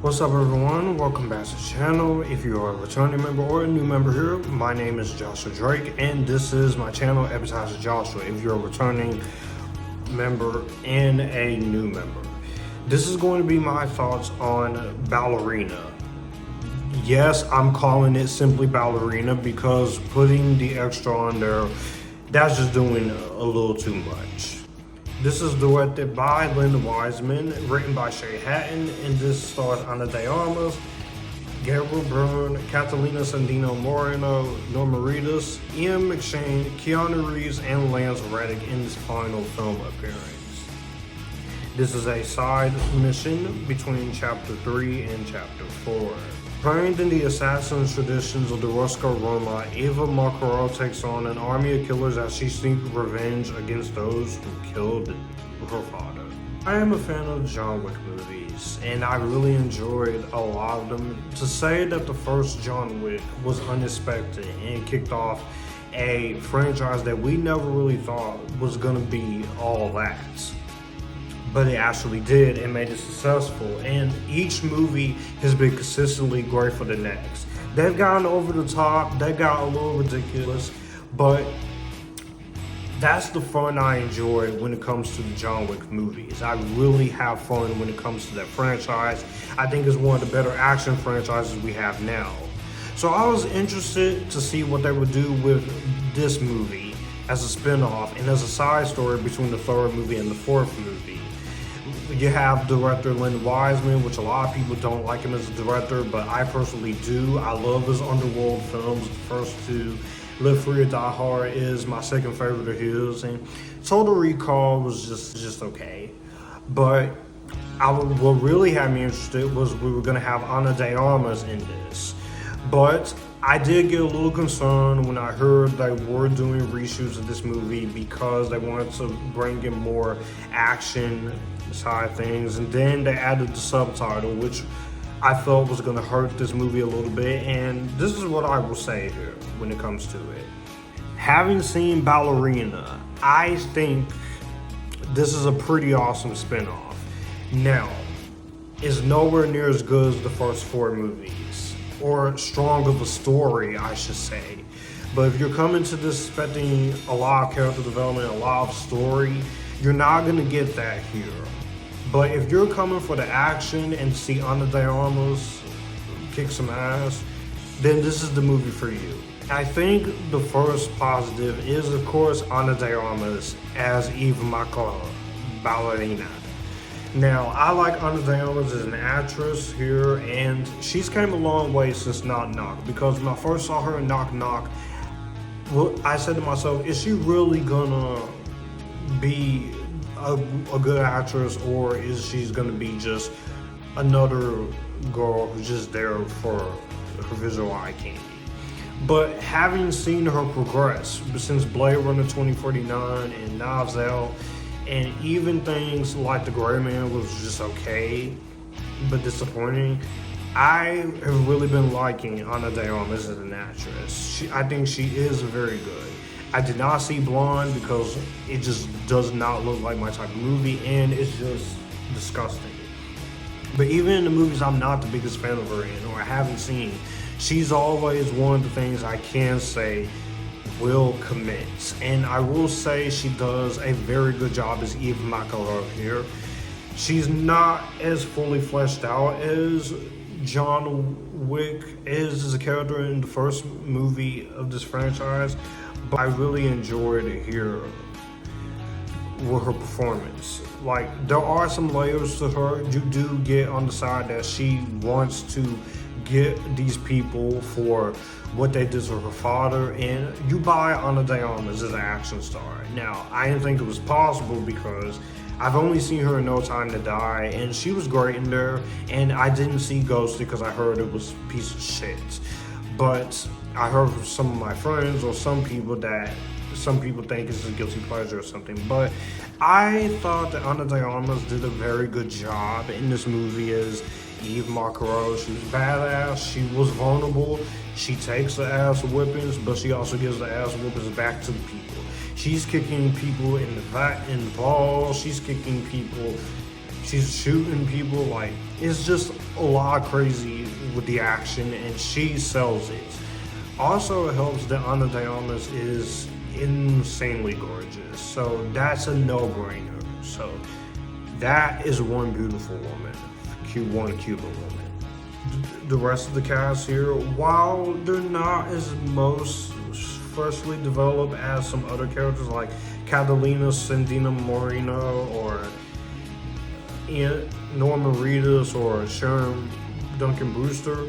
What's up everyone, welcome back to the channel. If you are a returning member or a new member here, my name is Joshua Drake and this is my channel, Epictastic Joshua, if you're a returning member and a new member. This is going to be my thoughts on Ballerina. Yes, I'm calling it simply Ballerina because putting the extra on there, that's just doing a little too much. This is directed by Len Wiseman, written by Shay Hatten, and this stars Ana de Armas, Gabriel Byrne, Catalina Sandino Moreno, Norma Reedus, Ian McShane, Keanu Reeves, and Lance Reddick in this final film appearance. This is a side mission between Chapter 3 and Chapter 4. Trained in the assassin's traditions of the Ruska Roma, Eva Macarro takes on an army of killers as she seeks revenge against those who killed her father. I am a fan of John Wick movies, and I really enjoyed a lot of them. To say that the first John Wick was unexpected and kicked off a franchise that we never really thought was gonna be all that, but it actually did and made it successful, and each movie has been consistently great for the next. They've gotten over the top, they got a little ridiculous, but that's the fun I enjoy when it comes to the John Wick movies. I really have fun when it comes to that franchise. I think it's one of the better action franchises we have now. So I was interested to see what they would do with this movie as a spin-off and as a side story between the third movie and the fourth movie. You have director Len Wiseman, which a lot of people don't like him as a director, but I personally do. I love his underworld films, the first two. Live Free or Die Hard is my second favorite of his, and Total Recall was just okay. But what really had me interested was we were going to have Ana de Armas in this. But I did get a little concerned when I heard they were doing reshoots of this movie because they wanted to bring in more action side things, and then they added the subtitle, which I felt was going to hurt this movie a little bit. And this is what I will say here when it comes to it. Having seen Ballerina, I think this is a pretty awesome spinoff. Now, it's nowhere near as good as the first four movies, or strong of a story, I should say. But if you're coming to this expecting a lot of character development, a lot of story, you're not going to get that here. But if you're coming for the action and see Ana de Armas kick some ass, then this is the movie for you. I think the first positive is, of course, Ana de Armas as Eva Macarro, Ballerina. Now, I like Ana de Armas as an actress here, and she's came a long way since Knock Knock, because when I first saw her in Knock Knock, I said to myself, is she really gonna be a good actress, or is she's gonna be just another girl who's just there for her visual eye candy? But having seen her progress since Blade Runner 2049 and Knives Out, and even things like The Gray Man was just okay, but disappointing, I have really been liking Ana de Armas as an actress. I think she is very good. I did not see Blonde because it just does not look like my type of movie, and it's just disgusting. But even in the movies I'm not the biggest fan of her in, or I haven't seen, she's always one of the things I can say will commit. And I will say she does a very good job as Eva Macarro here. She's not as fully fleshed out as John Wick is as a character in the first movie of this franchise, but I really enjoyed it here with her performance. Like, there are some layers to her. You do get on the side that she wants to get these people for what they did to her father, and you buy Ana de Armas as an action star. Now, I didn't think it was possible because I've only seen her in No Time to Die, and she was great in there, and I didn't see Ghosted because I heard it was a piece of shit. But I heard from some of my friends or some people think it's a guilty pleasure or something. But I thought that Ana de Armas did a very good job in this movie as Eve Macarro. She was badass, she was vulnerable, she takes the ass whippings, but she also gives the ass whippings back to the people. She's kicking people in the balls, she's kicking people She's shooting people, like, it's just a lot crazy with the action, and she sells it. Also, it helps that Ana de Armas is insanely gorgeous, so that's a no-brainer. So that is one beautiful woman, one Cuban woman. The rest of the cast here, while they're not as most freshly developed as some other characters like Catalina Sandina Moreno or Norman Reedus or Sharon Duncan Brewster,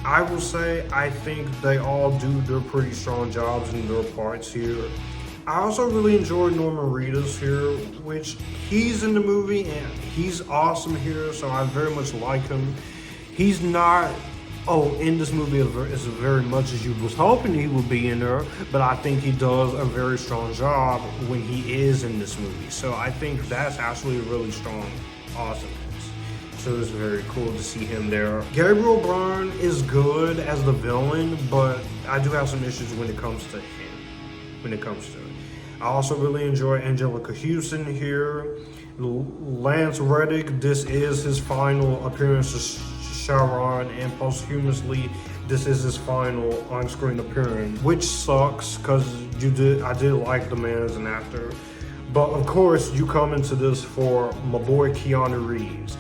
I will say I think they all do their pretty strong jobs in their parts here. I also really enjoy Norman Reedus here, which he's in the movie and he's awesome here, so I very much like him. He's not in this movie as very much as you was hoping he would be in there, but I think he does a very strong job when he is in this movie. So I think that's actually a really strong awesomeness. So it's very cool to see him there. Gabriel Byrne is good as the villain, but I do have some issues when it comes to him. I also really enjoy Angelica Houston here. Lance Reddick, this is his final appearance as Sharon, and posthumously, this is his final on-screen appearance, which sucks because I did like the man as an actor. But of course, you come into this for my boy Keanu Reeves.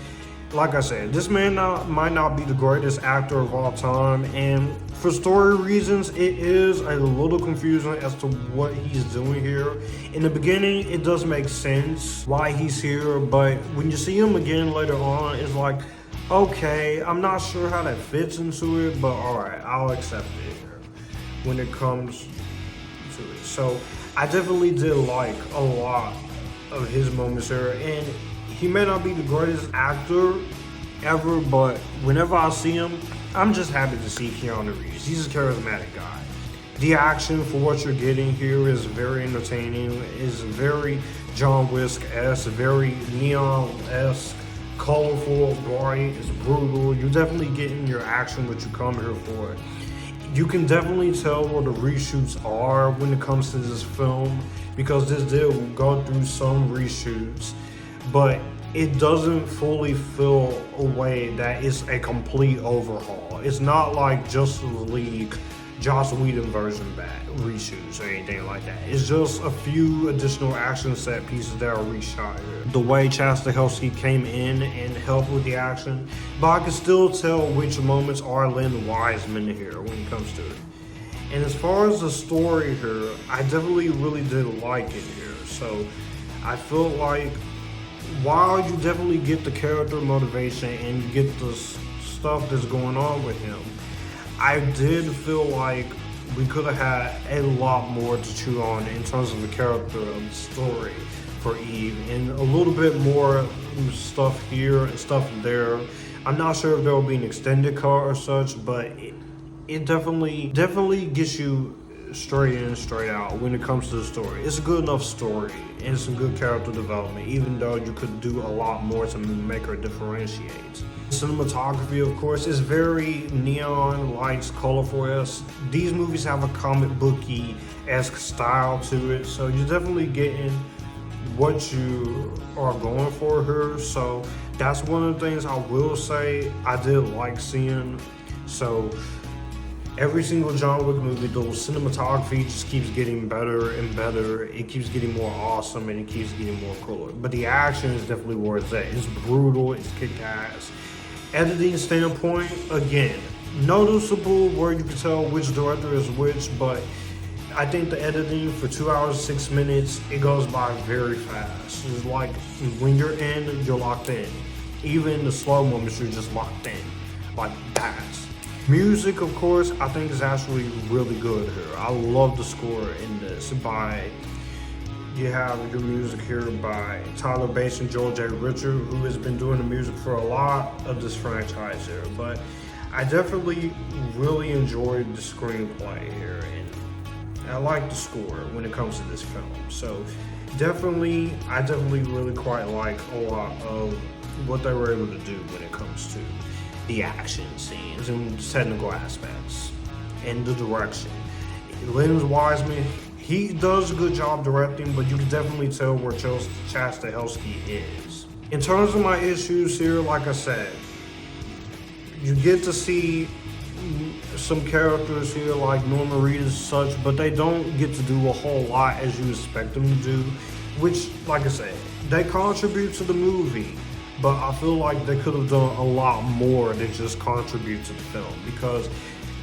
Like I said, this man might not be the greatest actor of all time, and for story reasons, it is a little confusing as to what he's doing here. In the beginning, it does make sense why he's here, but when you see him again later on, it's like, okay, I'm not sure how that fits into it, but alright, I'll accept it here when it comes to it. So, I definitely did like a lot of his moments here, and he may not be the greatest actor ever, but whenever I see him, I'm just happy to see Keanu Reeves. He's a charismatic guy. The action for what you're getting here is very entertaining, is very John Wick-esque, very neon-esque, colorful, bright, it's brutal. You're definitely getting your action what you come here for. You can definitely tell where the reshoots are when it comes to this film, because this did go through some reshoots, but it doesn't fully feel a way that it's a complete overhaul. It's not like Justice League, Joss Whedon version back reshoots or anything like that. It's just a few additional action set pieces that are reshot here. The way Stahelski came in and helped with the action, but I can still tell which moments are Len Wiseman here when it comes to it. And as far as the story here, I definitely really did like it here. So I feel like while you definitely get the character motivation and you get the stuff that's going on with him, I did feel like we could have had a lot more to chew on in terms of the character of the story for Eve, and a little bit more stuff here and stuff there. I'm not sure if there will be an extended cut or such, but it definitely gets you straight in, straight out when it comes to the story. It's a good enough story and some good character development, even though you could do a lot more to make her differentiate. Cinematography, of course, is very neon lights, colorful-esque. These movies have a comic booky-esque style to it, so you're definitely getting what you are going for here. So that's one of the things I will say I did like seeing. So every single John Wick movie, the cinematography just keeps getting better and better. It keeps getting more awesome and it keeps getting more cooler. But the action is definitely where it's at. It's brutal, it's kick-ass. Editing standpoint, again, noticeable where you can tell which director is which, but I think the editing for 2 hours, 6 minutes, it goes by very fast. It's like when you're in, you're locked in. Even the slow moments, you're just locked in. Like that. Music, of course, I think is actually really good here. I love the score in this. You have your music here by Tyler Bass and Joel J. Richard, who has been doing the music for a lot of this franchise here. But I definitely really enjoyed the screenplay here, and I like the score when it comes to this film. So I definitely really quite like a lot of what they were able to do when it comes to the action scenes and technical aspects and the direction. Len Wiseman, he does a good job directing, but you can definitely tell where Stahelski is. In terms of my issues here, like I said, you get to see some characters here like Norma Reedus and such, but they don't get to do a whole lot as you expect them to do, which, like I said, they contribute to the movie, but I feel like they could have done a lot more than just contribute to the film, because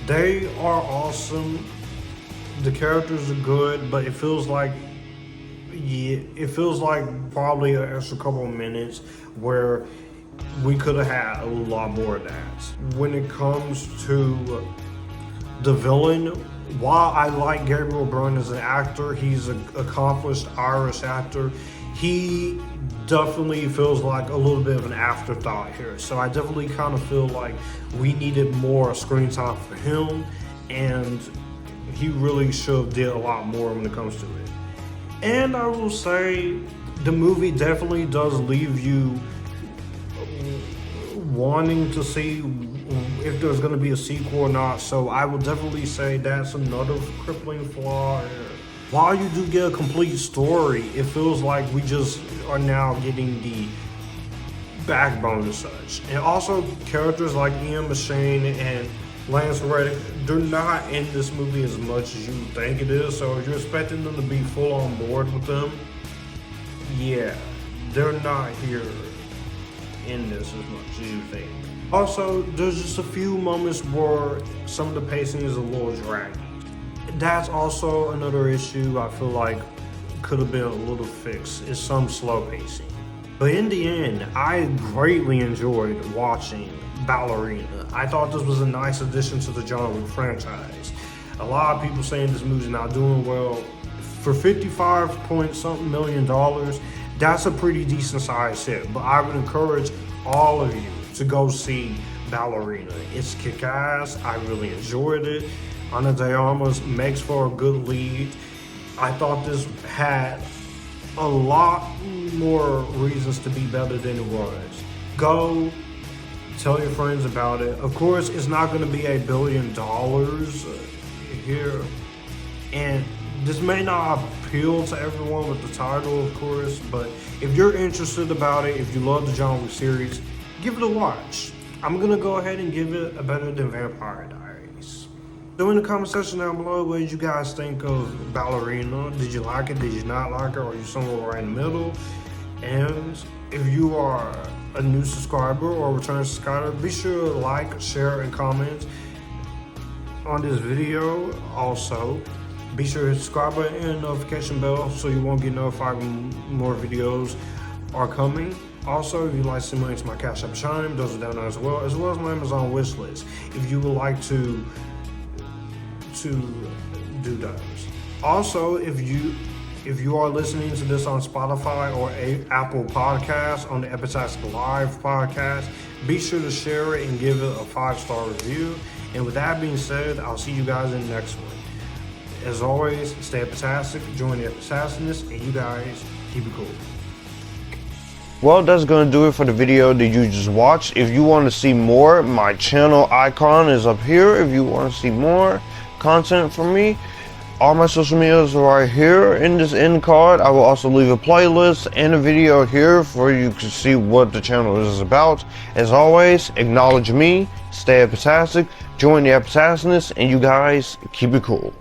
they are awesome, the characters are good, but it feels like probably an extra couple of minutes where we could have had a lot more of that. When it comes to the villain, while I like Gabriel Byrne as an actor, he's an accomplished Irish actor, he definitely feels like a little bit of an afterthought here. So I definitely kind of feel like we needed more screen time for him, and he really should have did a lot more when it comes to it. And I will say, the movie definitely does leave you wanting to see if there's going to be a sequel or not, so I will definitely say that's another crippling flaw. While you do get a complete story, it feels like we just are now getting the backbone and such. And also, characters like Ian McShane and Lance Reddick, they're not in this movie as much as you think it is, so if you're expecting them to be full on board with them, yeah, they're not here in this as much as you think. Also, there's just a few moments where some of the pacing is a little draggy. That's also another issue I feel like could have been a little fixed, is some slow pacing. But in the end, I greatly enjoyed watching Ballerina. I thought this was a nice addition to the John Wick franchise. A lot of people saying this movie's not doing well. For $55-point-something million, that's a pretty decent sized hit. But I would encourage all of you to go see Ballerina. It's kick-ass. I really enjoyed it. Ana de Armas makes for a good lead. I thought this had a lot more reasons to be better than it was. Go tell your friends about it. Of course, it's not going to be $1 billion here, and this may not appeal to everyone with the title, of course, but if you're interested about it, if you love the John Wick series, give it a watch. I'm going to go ahead and give it a better than Vampire Diaries. So in the comment section down below, what did you guys think of Ballerina? Did you like it? Did you not like it? Or are you somewhere right in the middle? And if you are a new subscriber or a return subscriber, be sure to like, share, and comment on this video. Also, be sure to hit the subscribe button and notification bell so you won't get notified when more videos are coming. Also, if you'd like to send money to my Cash App Chime, those are down there as well as my Amazon wish list. If you would like to do those. Also, if you are listening to this on Spotify or Apple Podcasts, on the Epictastic Live podcast, be sure to share it and give it a 5-star review. And with that being said, I'll see you guys in the next one. As always, stay Epictastic, join the Epictasticness, and you guys keep it cool. Well, that's going to do it for the video that you just watched. If you want to see more, my channel icon is up here. If you want to see more content from me, all my social medias are right here in this end card. I will also leave a playlist and a video here for you to see what the channel is about. As always, acknowledge me, stay Epictastic, join the Epictasticness, and you guys keep it cool.